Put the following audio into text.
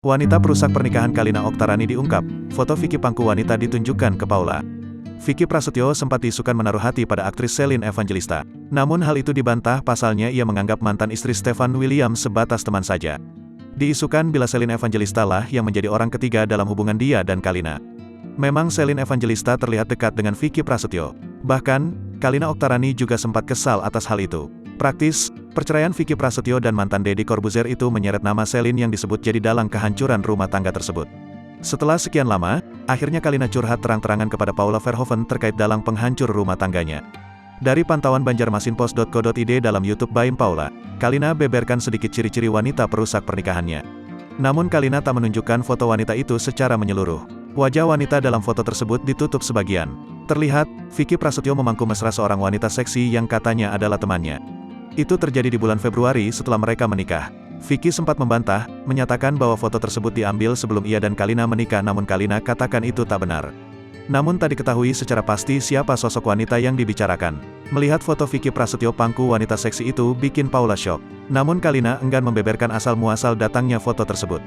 Wanita perusak pernikahan Kalina Oktarani diungkap, foto Vicky pangku wanita ditunjukkan ke Paula. Vicky Prasetyo sempat diisukan menaruh hati pada aktris Celine Evangelista. Namun hal itu dibantah, pasalnya ia menganggap mantan istri Stefan William sebatas teman saja. Diisukan bila Celine Evangelista lah yang menjadi orang ketiga dalam hubungan dia dan Kalina. Memang Celine Evangelista terlihat dekat dengan Vicky Prasetyo. Bahkan, Kalina Oktarani juga sempat kesal atas hal itu. Praktis, perceraian Vicky Prasetyo dan mantan Deddy Corbuzier itu menyeret nama Celine yang disebut jadi dalang kehancuran rumah tangga tersebut. Setelah sekian lama, akhirnya Kalina curhat terang-terangan kepada Paula Verhoeven terkait dalang penghancur rumah tangganya. Dari pantauan banjarmasinpost.co.id dalam YouTube Baim Paula, Kalina beberkan sedikit ciri-ciri wanita perusak pernikahannya. Namun Kalina tak menunjukkan foto wanita itu secara menyeluruh. Wajah wanita dalam foto tersebut ditutup sebagian. Terlihat, Vicky Prasetyo memangku mesra seorang wanita seksi yang katanya adalah temannya. Itu terjadi di bulan Februari setelah mereka menikah. Vicky sempat membantah, menyatakan bahwa foto tersebut diambil sebelum ia dan Kalina menikah, namun Kalina katakan itu tak benar. Namun tak diketahui secara pasti siapa sosok wanita yang dibicarakan. Melihat foto Vicky Prasetyo pangku wanita seksi itu bikin Paula syok. Namun Kalina enggan membeberkan asal-muasal datangnya foto tersebut.